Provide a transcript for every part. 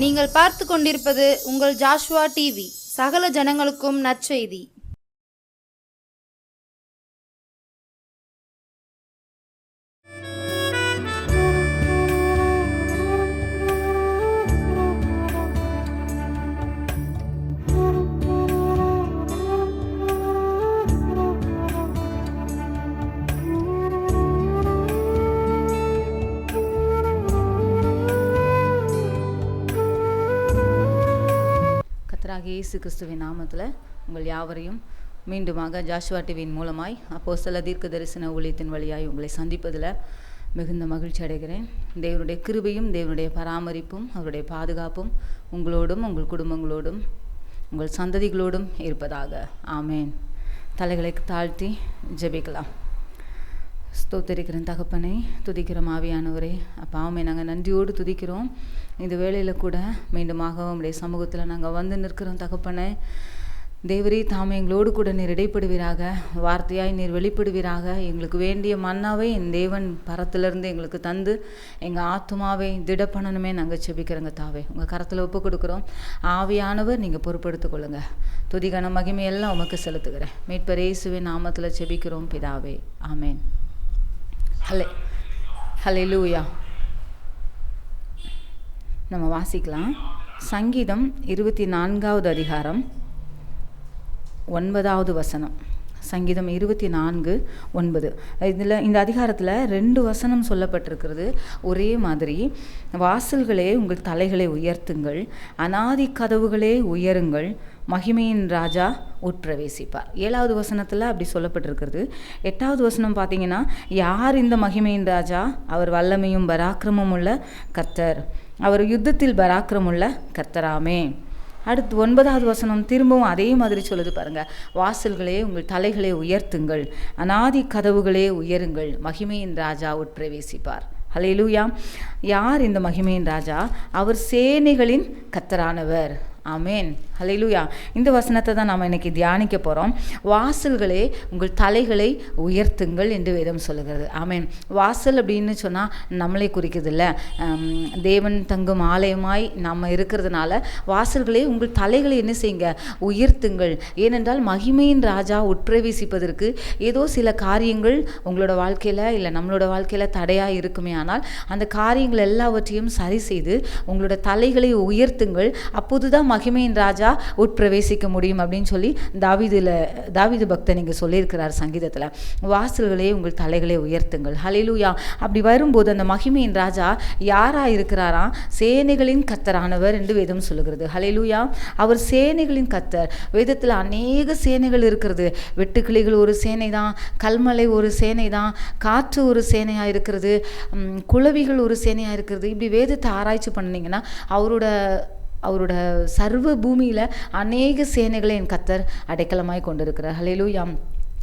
நீங்கள் பார்த்து கொண்டிருப்பது உங்கள் ஜாஷுவா டிவி. சகல ஜனங்களுக்கும் நற்செய்தி. இயேசு கிறிஸ்துவின் நாமத்தில் உங்கள் யாவரையும் மீண்டுமாக ஜாஷுவா டிவியின் மூலமாய் அப்போஸ்தல தீர்க்க தரிசன ஊழியத்தின் வழியாய் உங்களை சந்திப்பதில் மிகுந்த மகிழ்ச்சி அடைகிறேன். தேவனுடைய கிருபையும் தேவனுடைய பராமரிப்பும் அவருடைய பாதுகாப்பும் உங்களோடும் உங்கள் குடும்பங்களோடும் உங்கள் சந்ததிகளோடும் இருப்பதாக. ஆமேன். தலைகளை தாழ்த்தி ஜெபிக்கலாம். ஸ்தோத்திரிக்கிறேன் தகப்பனை, துதிக்கிறோம் ஆவியானவரே. அப்பாவுமே நாங்கள் நன்றியோடு துதிக்கிறோம். இந்த வேளையில் கூட மீண்டுமாக உங்களுடைய சமூகத்தில் நாங்கள் வந்து நிற்கிறோம் தகப்பனை. தேவரே தாமே எங்களோடு கூட நீர் இடைப்படுவீராக, வார்த்தையாய் நீர் வெளிப்படுவீராக. எங்களுக்கு வேண்டிய மன்னாவை என் தேவன் பரத்திலிருந்து எங்களுக்கு தந்து எங்கள் ஆத்துமாவை திடப்பண்ணணுமே நாங்கள் செபிக்கிறோங்க தாவே. உங்கள் கரத்தில் ஒப்பு கொடுக்குறோம். ஆவியானவர் நீங்கள் பொறுப்படுத்திக் கொள்ளுங்க. துதிகன மகிமையெல்லாம் உமக்கு செலுத்துகிறேன். மீட்பர் இயேசுவின் நாமத்தில் செபிக்கிறோம் பிதாவே. ஆமேன். ஹல்லேலூயா. நம்ம வாசிக்கலாம். சங்கீதம் 24வது அதிகாரம் 9வது வசனம். சங்கீதம் 24:9. இதில் இந்த அதிகாரத்தில் 2 வசனம் சொல்லப்பட்டிருக்கிறது. ஒரே மாதிரி. வாசல்களே உங்கள் தலைகளை உயர்த்துங்கள், அநாதி கதவுகளே உயருங்கள், மகிமையின் ராஜா உட்பிரவேசிப்பார். 7வது வசனத்தில் அப்படி சொல்லப்பட்டிருக்கிறது. 8வது வசனம் பார்த்தீங்கன்னா, யார் இந்த மகிமையின் ராஜா? அவர் வல்லமையும் பராக்கிரமும் உள்ள கர்த்தர், அவர் யுத்தத்தில் பராக்கிரமுள்ள கர்த்தராமே. அடுத்து 9வது வசனம் திரும்பவும் அதே மாதிரி சொல்லுது பாருங்க. வாசல்களே உங்கள் தலைகளை உயர்த்துங்கள், அநாதி கதவுகளே உயருங்கள், மகிமையின் ராஜா உட்பிரவேசிப்பார். ஹல்லேலூயா. யார் இந்த மகிமையின் ராஜா? அவர் சேனைகளின் கர்த்தரானவர். ஆமேன். ஹல்லேலூயா. இந்த வசனத்தை தான் நாம் இன்னைக்கு தியானிக்க போகிறோம். வாசல்களே உங்கள் தலைகளை உயர்த்துங்கள் என்று வேதம் சொல்லுகிறது. ஆமேன். வாசல் அப்படின்னு சொன்னால் நம்மளே குறிக்கிறதில்ல, தேவன் தங்கும் ஆலயமாய் நம்ம இருக்கிறதுனால வாசல்களே உங்கள் தலைகளை என்ன செய்யுங்க? உயர்த்துங்கள். ஏனென்றால் மகிமையின் ராஜா உட்பிரவேசிப்பதற்கு ஏதோ சில காரியங்கள் உங்களோட வாழ்க்கையில் இல்லை நம்மளோட வாழ்க்கையில் தடையாக இருக்குமே. ஆனால் அந்த காரியங்கள் எல்லாவற்றையும் சரி செய்து உங்களோட தலைகளை உயர்த்துங்கள். அப்போதுதான் மகிமையின் ராஜா உட்பிரவேசிக்க முடியும் அப்படின்னு சொல்லி தாவீது பக்தன் இங்கே சொல்லியிருக்கிறார் சங்கீதத்தில். வாசல்களே உங்கள் தலைகளை உயர்த்துங்கள். ஹல்லேலூயா. அப்படி வரும்போது அந்த மகிமையின் ராஜா யாரா இருக்கிறாராம்? சேனைகளின் கர்த்தரானவர் என்று வேதம் சொல்லுகிறது. ஹல்லேலூயா. அவர் சேனைகளின் கர்த்தர். வேதத்தில் அநேக சேனைகள் இருக்கிறது. வெட்டுக்கிளிகள் ஒரு சேனை தான், கல்மலை ஒரு சேனை தான், காற்று ஒரு சேனையாக இருக்கிறது, குளவிகள் ஒரு சேனையாக இருக்கிறது. இப்படி வேதத்தை ஆராய்ச்சி பண்ணிங்கன்னா அவரோட சர்வ பூமியில் அநேக சேனைகளை என் கர்த்தர் அடைக்கலமாய் கொண்டிருக்கிறார். ஹல்லேலூயா.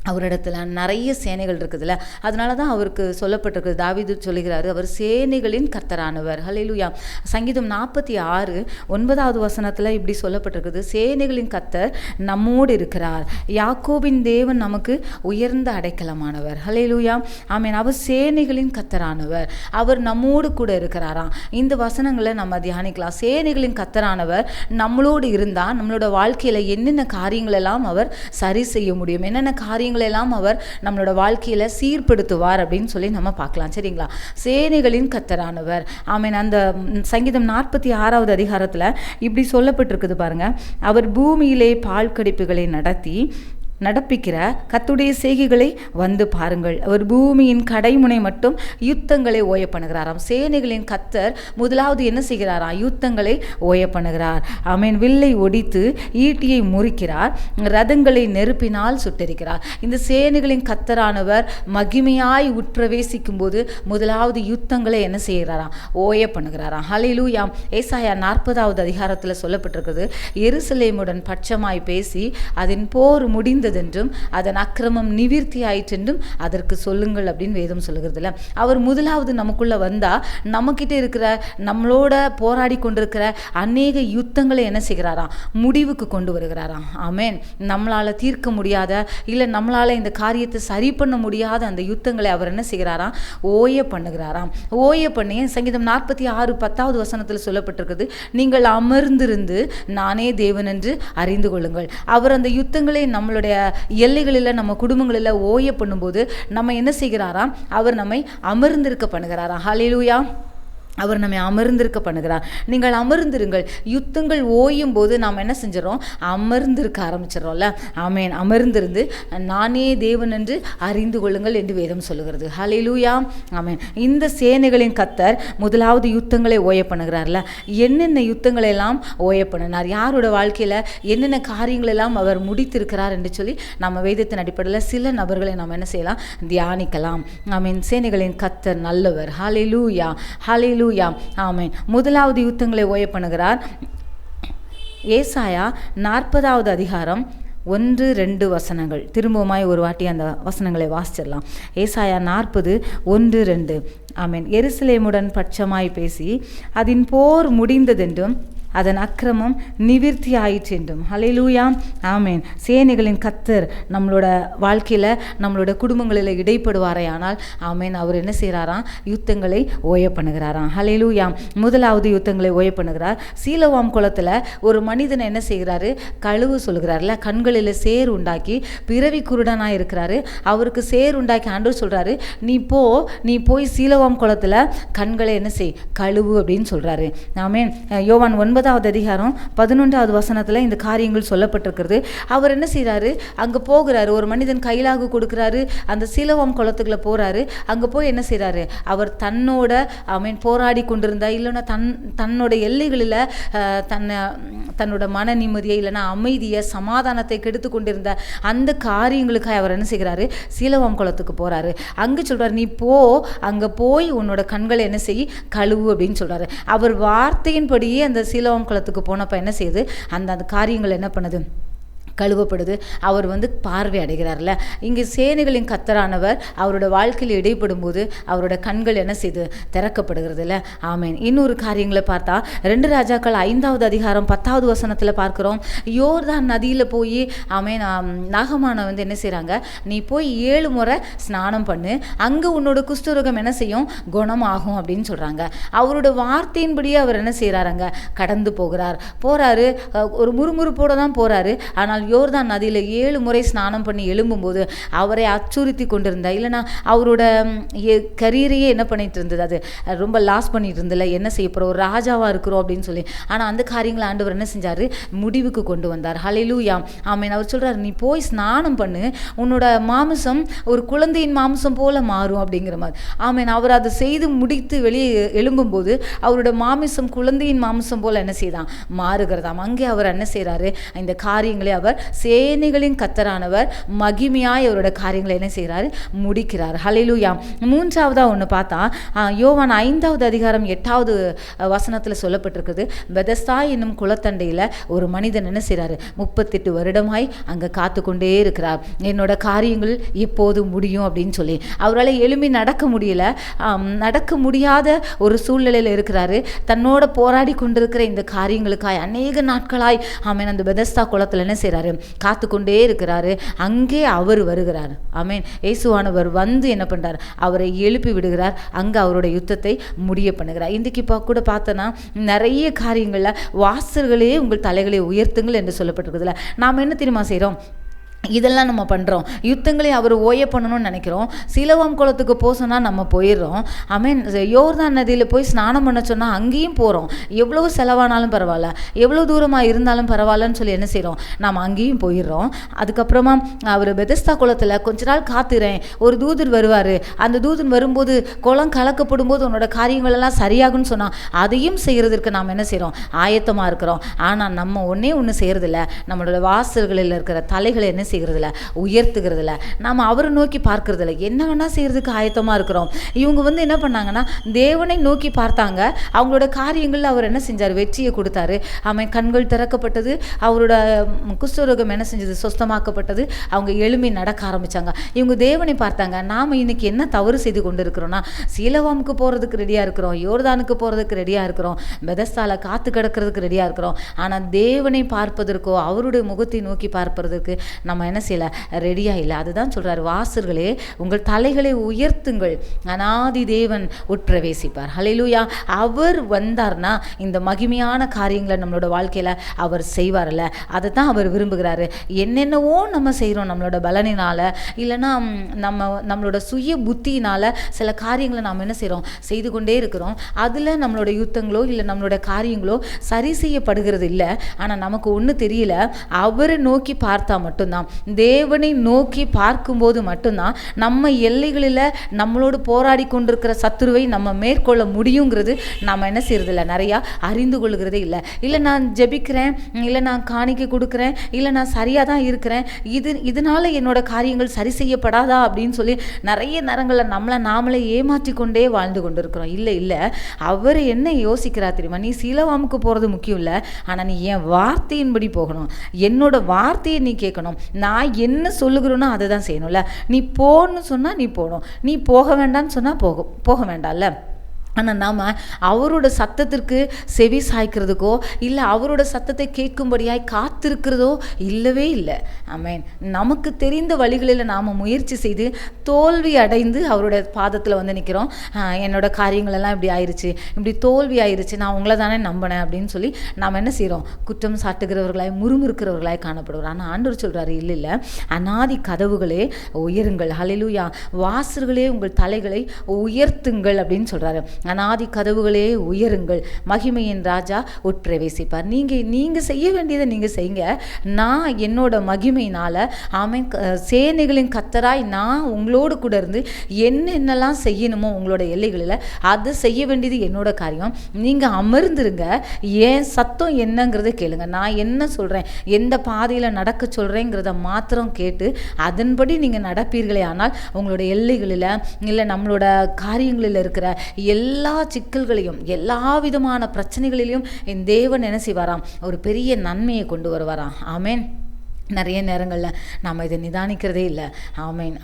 அவரிடத்துல நிறைய சேனைகள் இருக்குதுல்ல, அதனால தான் அவருக்கு சொல்லப்பட்டிருக்கு. தாவீது சொல்லுகிறாரு, அவர் சேனைகளின் கர்த்தரானவர். ஹல்லேலூயா. சங்கீதம் 46:9வது வசனத்தில் இப்படி சொல்லப்பட்டிருக்குது. சேனைகளின் கர்த்தர் நம்மோடு இருக்கிறார், யாக்கோபின் தேவன் நமக்கு உயர்ந்த அடைக்கலமானவர். ஹல்லேலூயா. ஆமேன். அவர் சேனைகளின் கர்த்தரானவர், அவர் நம்மோடு கூட இருக்கிறாராம். இந்த வசனங்களை நம்ம தியானிக்கலாம். சேனைகளின் கர்த்தரானவர் நம்மளோடு இருந்தால் நம்மளோட வாழ்க்கையில் என்னென்ன காரியங்கள் எல்லாம் அவர் சரி செய்ய முடியும், என்னென்ன காரியங்கள் எல்லாம் அவர் நம்மளோட வாழ்க்கையில சீர்படுத்துவார் அப்படின்னு சொல்லி நம்ம பார்க்கலாம். சரிங்களா? சேனைகளின் கர்த்தரானவர். ஆமேன். அந்த சங்கீதம் 46வது அதிகாரத்துல இப்படி சொல்லப்பட்டிருக்குது பாருங்க. அவர் பூமியிலே பால் கடிப்புகளை நடப்பிக்கிற கர்த்தருடைய செய்கைகளை வந்து பாருங்கள். அவர் பூமியின் கடைமுனை மட்டும் யுத்தங்களை ஓய பண்ணுகிறாராம். சேனைகளின் கர்த்தர் முதலாவது என்ன செய்கிறாராம்? யுத்தங்களை ஓய பண்ணுகிறார். ஆமேன். வில்லை ஒடித்து ஈட்டியை முறிக்கிறார், ரதங்களை நெருப்பினால் சுட்டரிக்கிறார். இந்த சேனைகளின் கர்த்தரானவர் மகிமையாய் உட்பிரவேசிக்கும் போது முதலாவது யுத்தங்களை என்ன செய்கிறாராம்? ஓய பண்ணுகிறாராம். ஹல்லேலூயா. ஏசாயா 40வது அதிகாரத்தில் சொல்லப்பட்டிருக்கிறது. எருசலேமுடன் பட்சமாய் பேசி அதன் போர் முடிந்தது, முடிந்ததென்றும் அதன் அக்கிரமம் நிவிர்த்தி ஆயிற்றென்றும் அதற்கு சொல்லுங்கள் அப்படின்னு வேதம் சொல்லுகிறதுல. அவர் முதலாவது நமக்குள்ள வந்தா நம்மக்கிட்ட இருக்கிற நம்மளோட போராடி கொண்டிருக்கிற அநேக யுத்தங்களை என்ன செய்கிறாராம்? முடிவுக்கு கொண்டு வருகிறாராம். ஆமென். நம்மளால தீர்க்க முடியாத, இல்லை நம்மளால இந்த காரியத்தை சரி பண்ண முடியாத அந்த யுத்தங்களை அவர் என்ன செய்கிறாராம்? ஓய பண்ணுகிறாராம். ஓய பண்ணி சங்கீதம் 46:10 சொல்லப்பட்டிருக்கிறது, நீங்கள் அமர்ந்திருந்து நானே தேவன் என்று அறிந்து கொள்ளுங்கள். அவர் அந்த யுத்தங்களை நம்மளுடைய எல்லைகளில் நம்ம குடும்பங்களில் ஓய பண்ணும்போது நம்ம என்ன செய்கிறாராம்? அவர் நம்மை அமர்ந்திருக்க பண்ணுகிறாராம். ஹல்லேலூயா. அவர் நம்மை அமர்ந்திருக்க பண்ணுகிறார். நீங்கள் அமர்ந்திருங்கள். யுத்தங்கள் ஓயும் போது நாம் என்ன செஞ்சிடறோம்? அமர்ந்திருக்க ஆரம்பிச்சிடறோம்ல. ஆமென். அமர்ந்திருந்து நானே தேவன் என்று அறிந்து கொள்ளுங்கள் என்று வேதம் சொல்லுகிறது. ஹல்லேலூயா. ஆமென். இந்த சேனைகளின் கர்த்தர் முதலாவது யுத்தங்களை ஓய பண்ணுகிறார்ல. என்னென்ன யுத்தங்களை எல்லாம் ஓய பண்ணினார், யாரோட வாழ்க்கையில் என்னென்ன காரியங்கள் எல்லாம் அவர் முடித்திருக்கிறார் என்று சொல்லி நம்ம வேதத்தின் அடிப்படையில் சில நபர்களை நாம் என்ன செய்யலாம்? தியானிக்கலாம். ஆமென். சேனைகளின் கர்த்தர் நல்லவர். ஹல்லேலூயா. ஹல்லேலூயா. ஆமென். முதலாவது யுத்தங்களை ஓய பண்ணுகிறார். ஏசாயா 40:1-2 திரும்பவுமாய் ஒரு வாட்டி அந்த வசனங்களை வாசிச்சிடலாம். ஏசாயா 40:1-2. ஆமென். எருசலேமுடன் பட்சமாய் பேசி அதன் போர் முடிந்ததென்றும் அதன் அக்கிரமம் நிவிர்த்தி ஆயிற்று என்றும். ஹல்லேலூயா. ஆமென். சேனைகளின் கர்த்தர் நம்மளோட வாழ்க்கையில் நம்மளோட குடும்பங்களில் இடைப்படுவாரே ஆனால் ஆமென், அவர் என்ன செய்கிறாராம்? யுத்தங்களை ஓய பண்ணுகிறாராம். ஹல்லேலூயா. முதலாவது யுத்தங்களை ஓய பண்ணுகிறார். சீலோவாம் குளத்தில் ஒரு மனிதனை என்ன செய்கிறாரு? கழுவு சொல்கிறார்ல. கண்களில் சேர் உண்டாக்கி பிறவி குருடனாக இருக்கிறாரு. அவருக்கு சேர் உண்டாக்கி ஆண்டவர் சொல்கிறாரு, நீ போய் சீலோவாம் குளத்தில் கண்களை என்ன செய்? கழுவு அப்படின்னு சொல்கிறாரு. ஆமென். யோவான் 9:11 இந்த காரியங்கள் சொல்லப்பட்டிருக்கிறது. அவர் என்ன செய்கிறாரு? அங்கே போகிறாரு. ஒரு மனிதன் கையிலாக கொடுக்குறாரு. அந்த சீலோவாம் குளத்துக்குள்ள போகிறாரு. அங்கே போய் என்ன செய்கிறாரு? அவர் தன்னோட போராடி கொண்டிருந்தா, இல்லைன்னா தன்னோட எல்லைகளில் தன்னோட மன நிம்மதியை, இல்லைன்னா அமைதியை, சமாதானத்தை கெடுத்து கொண்டிருந்த அந்த காரியங்களுக்காக அவர் என்ன செய்கிறாரு? சீலோவாம் குளத்துக்கு போகிறாரு. அங்கே சொல்கிறார், நீ அங்கே போய் உன்னோட கண்களை என்ன செய்? கழுவு அப்படின்னு சொல்கிறாரு. அவர் வார்த்தையின்படியே அந்த சீலோவாம் குளத்துக்கு போனப்ப என்ன செய்யுது? அந்த காரியங்கள் என்ன பண்ணுது? கழுவப்படுது. அவர் பார்வை அடைகிறார்ல. இங்கே சேனைகளின் கர்த்தரானவர் அவரோட வாழ்க்கையில் இடைப்படும் போது அவரோட கண்கள் என்ன செய்து? திறக்கப்படுகிறது இல்லை. ஆமேன். இன்னொரு காரியங்களை பார்த்தா 2 ராஜாக்கள் 5:10 பார்க்கிறோம். யோர்தான் நதியில் போய் ஆமேன் நாகமான என்ன செய்கிறாங்க? நீ போய் 7 முறை ஸ்நானம் பண்ணு, அங்கே உன்னோட குஷ்டரோகம் என்ன செய்யும்? குணமாகும் அப்படின்னு சொல்கிறாங்க. அவரோட வார்த்தையின்படியே அவர் என்ன செய்கிறாருங்க? கடந்து போகிறாரு. ஒரு முறுமுறுப்போடு தான் போகிறாரு. ஆனால் யோர்தான் நதியில் 7 முறை ஸ்நானம் பண்ணி எழும்பும்போது அவரை அச்சுறுத்தி கொண்டிருந்தா, இல்லைனா அவரோட கரியரையே என்ன பண்ணிட்டு இருந்தது? அது ரொம்ப லாஸ் பண்ணிட்டு இருந்ததில்ல. என்ன செய்ய போகிறோம்? ஒரு ராஜாவாக இருக்கிறோம் அப்படின்னு சொல்லி. ஆனால் அந்த காரியங்களை ஆண்டவர் என்ன செஞ்சார்? முடிவுக்கு கொண்டு வந்தார். ஹல்லேலூயா. ஆமென். அவர் சொல்கிறார், நீ போய் ஸ்நானம் பண்ணு, உன்னோட மாமிசம் ஒரு குழந்தையின் மாமிசம் போல மாறும் அப்படிங்கிற மாதிரி. ஆமென். அவர் அதை செய்து முடித்து வெளியே எழும்பும்போது அவரோட மாமிசம் குழந்தையின் மாமிசம் போல என்ன செய்தான்? மாறுகிறதாம். அங்கே அவர் என்ன செய்கிறாரு? இந்த காரியங்களை அவர் சேனைகளின் கர்த்தரானவர் மகிமையாய் அவரோட காரியங்களை என்ன செய்கிறாரு? முடிக்கிறார். ஹல்லேலூயா. 3ஆவதா ஒன்று பார்த்தா யோவான் 5:8 சொல்லப்பட்டிருக்குது. பெதஸ்தா என்னும் குளத்தண்டையில் ஒரு மனிதன் என்ன செய்கிறாரு? 38 வருடமாய் அங்கே காத்து கொண்டே இருக்கிறார். என்னோட காரியங்கள் எப்போது முடியும் அப்படின்னு சொல்லி அவரால் எழும்பி நடக்க முடியல. நடக்க முடியாத ஒரு சூழ்நிலையில் இருக்கிறாரு. தன்னோட போராடி கொண்டிருக்கிற இந்த காரியங்களுக்காய் அநேக நாட்களாய் ஆமேன் அந்த பெதஸ்தா குளத்தில் என்ன செய்கிறாரு? காத்து கொண்டே இருக்கிறாரு. அங்கே அவர் வருகிறார். ஆமேன். இயேசுவானவர் என்ன பண்றார்? அவரை எழுப்பி விடுகிறார். அங்கே அவருடைய யுத்தத்தை முடிய பண்ணுகிறார். இன்றைக்கு கூட பார்த்தோன்னா நிறைய காரியங்களில் வாசல்களே உங்கள் தலைகளை உயர்த்துங்கள் என்று சொல்லப்பட்டிருக்குதுல. நாம் என்ன தெரியுமா செய்கிறோம்? இதெல்லாம் நம்ம பண்ணுறோம். யுத்தங்களை அவர் ஓய பண்ணணும்னு நினைக்கிறோம். சீலோவாம் குளத்துக்கு போக சொன்னால் நம்ம போயிடுறோம். ஆமேன். யோர்தான் நதியில் போய் ஸ்நானம் பண்ண சொன்னால் அங்கேயும் போகிறோம். எவ்வளோ செலவானாலும் பரவாயில்ல, எவ்வளோ தூரமாக இருந்தாலும் பரவாயில்லன்னு சொல்லி என்ன செய்கிறோம்? நாம் அங்கேயும் போயிடுறோம். அதுக்கப்புறமா அவர் பெதஸ்தா குளத்தில் கொஞ்ச நாள் காத்துறேன், ஒரு தூதர் வருவார், அந்த தூதன் வரும்போது குளம் கலக்கப்படும் போது உன்னோட காரியங்கள் எல்லாம் சரியாகும்னு சொன்னால் அதையும் செய்கிறதுக்கு நாம் என்ன செய்கிறோம்? ஆயத்தமாக இருக்கிறோம். ஆனால் நம்ம ஒன்று செய்கிறதில்ல. நம்மளோட வாசல்களில் இருக்கிற தலைகளை என்ன செய்கிறதில்ல, உயர்த்துகிறதில்ல. நாம் அவரை நோக்கி பார்க்கறதில்ல. என்ன வேணால் செய்கிறதுக்கு ஆயத்தமாக இருக்கிறோம். இவங்க என்ன பண்ணாங்கன்னா தேவனை நோக்கி பார்த்தாங்க. அவங்களோட காரியங்களில் அவர் என்ன செஞ்சார்? வெற்றியை கொடுத்தாரு. அவன் கண்கள் திறக்கப்பட்டது. அவரோட குஷ்டரோகம் என்ன செஞ்சது? சொஸ்தமாக்கப்பட்டது. அவங்க எளிமை நடக்க ஆரம்பித்தாங்க. இவங்க தேவனை பார்த்தாங்க. நாம் இன்னைக்கு என்ன தவறு செய்து கொண்டு இருக்கிறோம்னா, சீலோவாமுக்கு போகிறதுக்கு ரெடியாக இருக்கிறோம், யோர்தானுக்கு போகிறதுக்கு ரெடியாக இருக்கிறோம், பெதஸ்தால காத்து கிடக்கிறதுக்கு ரெடியாக இருக்கிறோம். ஆனால் தேவனை பார்ப்பதற்கோ அவருடைய முகத்தை நோக்கி பார்ப்பதற்கு நம்ம என்ன செய்யலை? ரெடியாக இல்லை. அதுதான் சொல்கிறார், வாசல்களே உங்கள் தலைகளை உயர்த்துங்கள், அநாதி தேவன் உட்பிரவேசிப்பார். ஹல்லேலூயா. அவர் வந்தார்னா இந்த மகிமையான காரியங்களை நம்மளோட வாழ்க்கையில் அவர் செய்வார்ல, அதை தான் அவர் விரும்புகிறாரு. என்னென்னவோ நம்ம செய்கிறோம் நம்மளோட பலனினால், இல்லைன்னா நம்மளோட சுய புத்தியினால் சில காரியங்களை நாம் என்ன செய்கிறோம்? செய்து கொண்டே இருக்கிறோம். அதில் நம்மளோட யுத்தங்களோ இல்லை நம்மளோட காரியங்களோ சரி செய்யப்படுகிறது இல்லை. ஆனால் நமக்கு ஒன்று தெரியல, அவரை நோக்கி பார்த்தா மட்டும்தான், தேவனை நோக்கி பார்க்கும்போது மட்டும்தான் நம்ம எல்லைகளில் நம்மளோடு போராடி கொண்டிருக்கிற சத்துருவை நம்ம மேற்கொள்ள முடியுங்கிறது நம்ம என்ன செய்யறதில்ல, நிறையா அறிந்து கொள்கிறதே இல்லை. இல்லை நான் ஜெபிக்கிறேன், இல்லை நான் காணிக்கை கொடுக்குறேன், இல்லை நான் சரியாக தான் இருக்கிறேன், இதனால என்னோட காரியங்கள் சரி செய்யப்படாதா அப்படின்னு சொல்லி நிறைய நேரங்களில் நம்மளை நாமளே ஏமாற்றி கொண்டே வாழ்ந்து கொண்டு இருக்கிறோம். இல்லை, அவர் என்ன யோசிக்கிறா தெரியுமா? நீ சீலோவாமுக்கு போகிறது முக்கியம் இல்லை, ஆனால் நீ என் வார்த்தையின்படி போகணும், என்னோட வார்த்தையை நீ கேட்கணும், நான் என்ன சொல்லுகிறேனோ அதை தான் செய்யணும்ல. நீ போன்னு சொன்னால் நீ போகணும், நீ போக வேண்டாம்னு சொன்னால் போக வேண்டாம்ல. ஆனால் நாம் அவரோட சத்தத்திற்கு செவி சாய்க்கிறதுக்கோ இல்லை அவரோட சத்தத்தை கேட்கும்படியாய் காத்திருக்கிறதோ இல்லவே இல்லை. ஆமென். நமக்கு தெரிந்த வழிகளில் நாம் முயற்சி செய்து தோல்வி அடைந்து அவரோட பாதத்தில் நிற்கிறோம். என்னோட காரியங்களெல்லாம் இப்படி ஆயிடுச்சு, இப்படி தோல்வி ஆயிடுச்சு, நான் உங்களை தானே நம்பினேன் அப்படின்னு சொல்லி நாம் என்ன செய்கிறோம்? குற்றம் சாட்டுகிறவர்களாய் முறுமுறுக்கிறவர்களாய் காணப்படுகிறோம். ஆனால் ஆண்டவர் சொல்கிறாரு, இல்லை, அநாதி கதவுகளே உயருங்கள். ஹல்லேலூயா. வாசல்களே உங்கள் தலைகளை உயர்த்துங்கள் அப்படின்னு சொல்கிறாரு. அநாதி கதவுகளே உயருங்கள், மகிமையின் ராஜா உட்பிரவேசிப்பார். நீங்கள் செய்ய வேண்டியதை நீங்கள் செய்யுங்க. நான் என்னோட மகிமையினால் சேனைகளின் கர்த்தராய் நான் உங்களோடு கூட இருந்து என்னென்னலாம் செய்யணுமோ உங்களோட எல்லைகளில் அதை செய்ய வேண்டியது என்னோட காரியம். நீங்கள் அமர்ந்துருங்க, ஏன் சத்தம் என்னங்கிறத கேளுங்க, நான் என்ன சொல்கிறேன், எந்த பாதையில் நடக்க சொல்கிறேங்கிறத மாத்திரம் கேட்டு அதன்படி நீங்கள் நடப்பீர்களே ஆனால் உங்களோட எல்லைகளில் இல்லை நம்மளோட காரியங்களில் இருக்கிற எல்லா சிக்கல்களையும் எல்லா விதமான பிரச்சனைகளிலையும் என் தேவன் என்ன செய்வாராம்? ஒரு பெரிய நன்மையை கொண்டு வருவாராம். ஆமென். நிறைய நேரங்களில் நாம் இதை நிதானிக்கிறதே இல்லை. ஆமென்.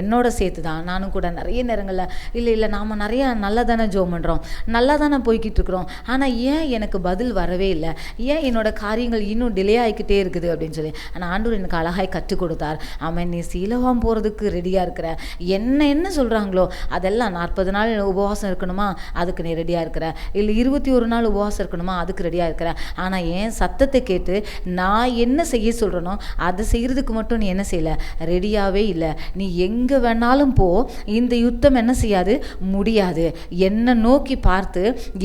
என்னோட சேர்த்து தான் நானும் கூட நிறைய நேரங்களில் இல்லை நாம் நிறையா நல்லா தானே ஜோம் பண்ணுறோம், நல்லா தானே போய்கிட்டு இருக்கிறோம், ஆனால் ஏன் எனக்கு பதில் வரவே இல்லை, ஏன் என்னோட காரியங்கள் இன்னும் டிலே ஆகிக்கிட்டே இருக்குது அப்படின்னு சொல்லி. ஆனால் ஆண்டவர் எனக்கு அழகாய் கற்றுக் கொடுத்தார். ஆமென். நீ சீலோவாம் போகிறதுக்கு ரெடியாக இருக்கிற, என்ன சொல்கிறாங்களோ அதெல்லாம் 40 நாள் உபவாசம் இருக்கணுமா, அதுக்கு நீ ரெடியாக இருக்கிற, இல்லை 21 நாள் உபவாசம் இருக்கணுமா, அதுக்கு ரெடியாக இருக்கிற. ஆனால் என் சத்தத்தை கேட்டு நான் என்ன செய்ய சொல்கிறேன் அதை செய்யறதுக்கு மட்டும் நீ என்ன செய்யல? ரெடியாவே இல்லை. நீ எங்க வேணாலும் போ, இந்த யுத்தம் என்ன செய்யாது? முடியாது. என்னை நோக்கி பார்த்து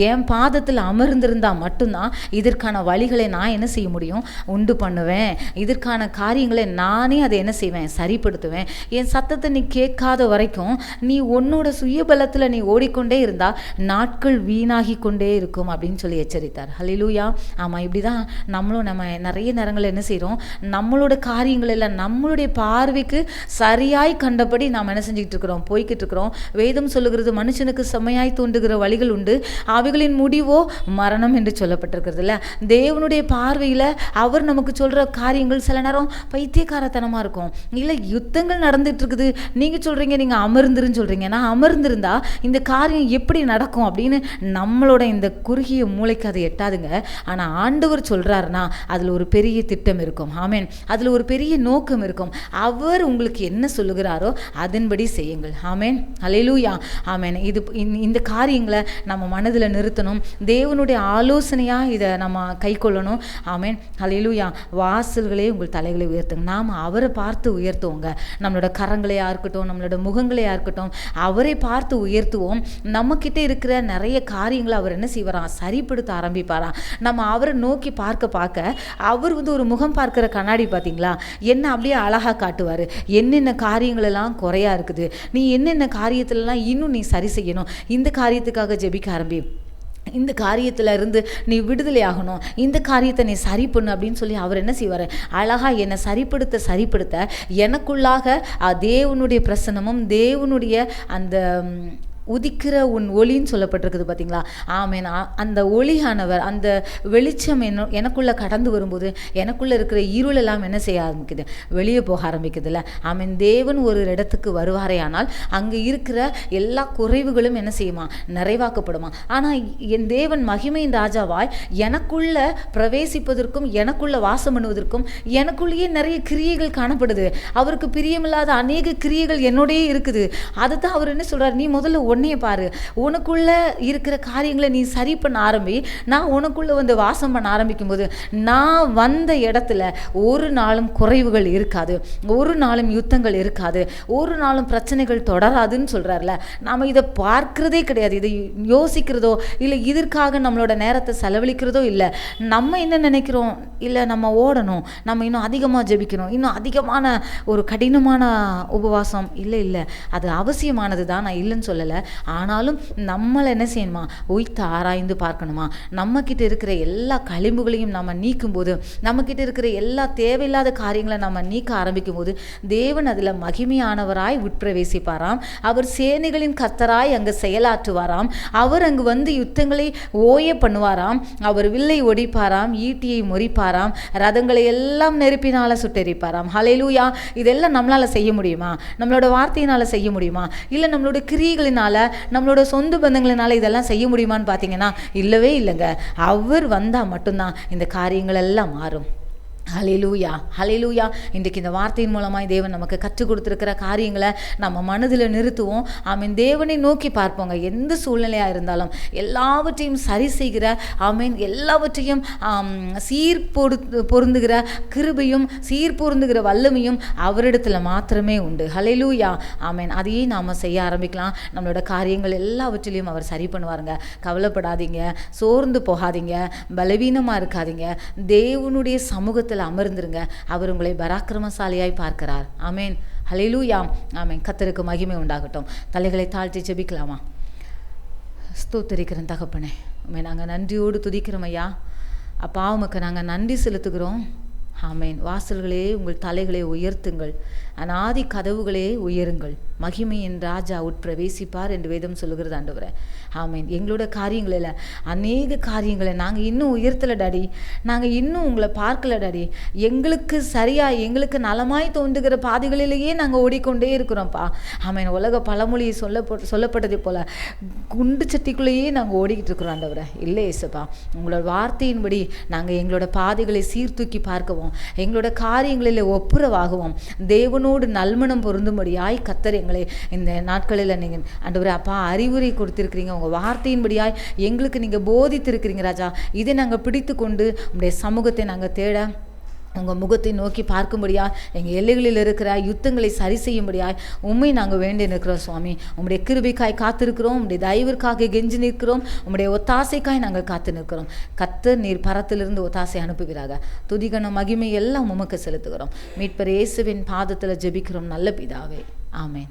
என் பாதத்தில் அமர்ந்திருந்தா மட்டும்தான் இதற்கான வழிகளை நான் என்ன செய்ய முடியும்? உண்டு பண்ணுவேன். இதற்கான காரியங்களை நானே அதை என்ன செய்வேன்? சரிப்படுத்துவேன். என் சத்தத்தை நீ கேட்காத வரைக்கும் நீ உன்னோட சுயபலத்தில் நீ ஓடிக்கொண்டே இருந்தா நாட்கள் வீணாகி கொண்டே இருக்கும் அப்படின்னு சொல்லி எச்சரித்தார். ஹல்லேலூயா. ஆமாம், இப்படிதான் நம்மளும் நம்ம நிறைய நேரங்கள் என்ன செய்கிறோம்? நம்மளோட காரியங்கள் எல்லாம் நம்மளுடைய பார்வைக்கு சரியாய் கண்டபடி நாம் என்ன செஞ்சுக்கிட்டு இருக்கிறோம்? போய்கிட்டு இருக்கிறோம். வேதம் சொல்லுகிறது, மனுஷனுக்கு செம்மையாய் தோன்றுகிற வழிகள் உண்டு, அவைகளின் முடிவோ மரணம் என்று சொல்லப்பட்டிருக்கிறது இல்லை. தேவனுடைய பார்வையில் அவர் நமக்கு சொல்கிற காரியங்கள் சில நேரம் பைத்தியக்காரத்தனமாக இருக்கும். இல்லை, யுத்தங்கள் நடந்துட்டு இருக்குது, நீங்கள் சொல்கிறீங்க நீங்கள் அமர்ந்துருன்னு சொல்கிறீங்க, நான் அமர்ந்திருந்தா இந்த காரியம் எப்படி நடக்கும் அப்படின்னு நம்மளோட இந்த குறுகிய மூளைக்கு அது எட்டாதுங்க. ஆனால் ஆண்டவர் சொல்கிறாருன்னா அதில் ஒரு பெரிய திட்டம் இருக்கும். ஆமென். அதில் ஒரு பெரிய நோக்கம் இருக்கும். அவர் உங்களுக்கு என்ன சொல்லுகிறாரோ அதன்படி செய்யுங்கள். ஆமென். ஹல்லேலூயா. ஆமென். இந்த காரியங்களை நம்ம மனதில் நிறுத்தணும். தேவனுடைய ஆலோசனையாக இதை நம்ம கை கொள்ளணும். ஆமென். ஹல்லேலூயா. வாசல்களே உங்கள் தலைகளை உயர்த்துங்க. நாம் அவரை பார்த்து உயர்த்துவோங்க. நம்மளோட கரங்களையாக இருக்கட்டும், நம்மளோட முகங்களையாக இருக்கட்டும், அவரை பார்த்து உயர்த்துவோம். நம்மக்கிட்ட இருக்கிற நிறைய காரியங்களை அவர் என்ன செய்வாராம்? சரிப்படுத்த ஆரம்பிப்பாராம். நம்ம அவரை நோக்கி பார்க்க அவர் ஒரு முகம் பார்க்கிற கண்ணாடி பார்த்தீங்களா, என்ன அப்படியே அழகாக காட்டுவார். என்னென்ன காரியங்கள் எல்லாம் குறையா இருக்குது, நீ என்னென்ன காரியத்திலலாம் இன்னும் நீ சரி செய்யணும், இந்த காரியத்துக்காக ஜெபிக்க ஆரம்பி, இந்த காரியத்தில் இருந்து நீ விடுதலை ஆகணும், இந்த காரியத்தை நீ சரி பண்ணு அப்படின்னு சொல்லி அவர் என்ன செய்வார், அழகாக என்னை சரிப்படுத்த எனக்குள்ளாக தேவனுடைய பிரசன்னமும் தேவனுடைய அந்த உதிக்கிற உன் ஒளின்னு சொல்லப்பட்டிருக்குது பார்த்தீங்களா. ஆமேன். அந்த ஒளியானவர், அந்த வெளிச்சம் எனக்குள்ளே கடந்து வரும்போது எனக்குள்ளே இருக்கிற இருளெல்லாம் என்ன செய்ய ஆரம்பிக்குது, வெளியே போக ஆரம்பிக்குதுல்ல. ஆமேன். தேவன் ஒரு இடத்துக்கு வருவாரே ஆனால் அங்கே இருக்கிற எல்லா குறைவுகளும் என்ன செய்யுமா, நிறைவாக்கப்படுமா. ஆனால் என் தேவன் மகிமையின் ராஜாவாய் எனக்குள்ள பிரவேசிப்பதற்கும் எனக்குள்ள வாசம் பண்ணுவதற்கும் எனக்குள்ளேயே நிறைய கிரியைகள் காணப்படுது. அவருக்கு பிரியமில்லாத அநேக கிரியைகள் என்னோடயே இருக்குது. அதுதான் அவர் என்ன சொல்றார், நீ முதல்ல உன்னைய பாரு, உனக்குள்ள இருக்கிற காரியங்களை நீ சரி பண்ண ஆரம்பி. நான் உனக்குள்ள வந்து வாசம் பண்ண ஆரம்பிக்கும் போது நான் வந்த இடத்துல ஒரு நாளும் குறைவுகள் இருக்காது, ஒரு நாளும் யுத்தங்கள் இருக்காது, ஒரு நாளும் பிரச்சனைகள் தொடராதுன்னு சொல்றாருல. நாம இதை பார்க்கிறதே கிடையாது, இதை யோசிக்கிறதோ இல்லை இதற்காக நம்மளோட நேரத்தை செலவழிக்கிறதோ இல்லை. நம்ம என்ன நினைக்கிறோம், இல்லை நம்ம ஓடணும், நம்ம இன்னும் அதிகமாக ஜெபிக்கணும், இன்னும் அதிகமான ஒரு கடினமான உபவாசம், இல்லை அது அவசியமானது தான், நான் இல்லைன்னு சொல்லலை. ஆனாலும் நம்மளை என்ன செய்யணுமா, உய்த்து ஆராய்ந்து பார்க்கணுமா. நம்மக்கிட்ட இருக்கிற எல்லா களிம்புகளையும் நம்ம நீக்கும் போது, நம்மக்கிட்ட இருக்கிற எல்லா தேவையில்லாத காரியங்களை நம்ம நீக்க ஆரம்பிக்கும் போது தேவன் அதில் மகிமையானவராய் உட்பிரவேசிப்பாராம். அவர் சேனைகளின் கர்த்தராய் அங்கு செயலாற்றுவாராம். அவர் அங்கு வந்து யுத்தங்களை ஓய பண்ணுவாராம். அவர் வில்லை ஒடிப்பாராம், ஈட்டியை முறிப்பாராம், ரதங்களை எல்லாம் நெருப்பினால சுட்டெரிப்பாராம். ஹல்லேலூயா. இதெல்லாம் நம்மளால செய்ய முடியுமா, நம்மளோட வார்த்தையினால செய்ய முடியுமா, இல்லை நம்மளோட கிரியைகளினால, நம்மளோட சொந்த பந்தங்களினால இதெல்லாம் செய்ய முடியுமான்னு பார்த்தீங்கன்னா இல்லவே இல்லைங்க. அவர் வந்தால் மட்டும்தான் இந்த காரியங்கள் எல்லாம் மாறும். ஹல்லேலூயா, ஹல்லேலூயா. இன்றைக்கு இந்த வார்த்தையின் மூலமாய் தேவன் நமக்கு கற்றுக் கொடுத்துருக்கிற காரியங்களை நம்ம மனதில் நிறுத்துவோம். ஆமீன். தேவனை நோக்கி பார்ப்போங்க. எந்த சூழ்நிலையாக இருந்தாலும் எல்லாவற்றையும் சரி செய்கிற, ஆமீன், எல்லாவற்றையும் பொருந்துகிற கிருபையும் பொருந்துகிற வல்லமையும் அவரிடத்துல மாத்திரமே உண்டு. ஹல்லேலூயா. ஆமீன். அதையே நாம் செய்ய ஆரம்பிக்கலாம். நம்மளோட காரியங்கள் எல்லாவற்றிலையும் அவர் சரி பண்ணுவாருங்க. கவலைப்படாதீங்க, சோர்ந்து போகாதீங்க, பலவீனமாக இருக்காதீங்க. தேவனுடைய சமூகத்தில் அமர்ந்துருங்க. அவர் உங்களை பராக்கிரமசாலியாய் பார்க்கிறார். ஆமேன். ஹல்லேலூயா. ஆமேன். கர்த்தருக்கு மகிமை உண்டாகட்டும். தலைகளை தாழ்த்தி ஜெபிக்கலாமா. ஸ்தோத்திரிக்கிறேன் தகப்பனே, நாங்கள் நன்றியோடு துதிக்கிறோம் ஐயா. அப்பா உமக்கு நாங்கள் நன்றி செலுத்துகிறோம். ஆமேன். வாசல்களே உங்கள் தலைகளை உயர்த்துங்கள், அநாதி கதவுகளே உயருங்கள், மகிமையின் ராஜா உட்பிரவேசிப்பார் என்று வேதம் சொல்லுகிறது ஆண்டவரே. ஆமேன். எங்களோட காரியங்களில் அநேக காரியங்களை நாங்கள் இன்னும் உயர்த்தலை டாடி, நாங்கள் இன்னும் உங்களை பார்க்கல டாடி. எங்களுக்கு சரியாக எங்களுக்கு நலமாய் தோன்றுகிற பாதைகளிலேயே நாங்கள் ஓடிக்கொண்டே இருக்கிறோம்ப்பா. ஆமேன். உலக பழமொழி சொல்லப்பட்டதை போல குண்டு சட்டிக்குள்ளேயே நாங்கள் ஓடிக்கிட்டு இருக்கிறோம் ஆண்டவரே. இல்லை ஏசப்பா, உங்களோட வார்த்தையின்படி நாங்கள் எங்களோட பாதைகளை சீர்தூக்கி பார்க்கவும், எங்களோட காரியங்களில் ஒப்புரவாகவும், தேவனோடு நல்மனம் பொருந்தும்படியாய் கர்த்தர் எங்களை இந்த நாட்களில் நீங்கள் ஆண்டவரே அப்பா அறிவுரை கொடுத்திருக்கிறீங்க. உங்கள் வார்த்தையின்படியாய் எங்களுக்கு நீங்கள் போதித்திருக்கிறீங்க ராஜா. இதை நாங்கள் பிடித்து கொண்டு உங்களுடைய சமூகத்தை நாங்கள் தேட, உங்கள் முகத்தை நோக்கி பார்க்கும்படியா, எங்கள் எல்லைகளில் இருக்கிற யுத்தங்களை சரி செய்யும்படியாய் உண்மை நாங்கள் வேண்டி நிற்கிறோம் சுவாமி. உங்களுடைய கிருபைக்காய் காத்திருக்கிறோம், உங்களுடைய தயவிற்காக கெஞ்சி நிற்கிறோம், உங்களுடைய ஒத்தாசைக்காய் நாங்கள் காத்து நிற்கிறோம். கர்த்தர் நீர் பரத்திலிருந்து ஒத்தாசை அனுப்புவீராக. துதிகன மகிமை எல்லாம் உமக்கு செலுத்துகிறோம். மீட்பர் இயேசுவின் பாதத்தில் ஜெபிக்கிறோம் நல்ல பிதாவே. ஆமேன்.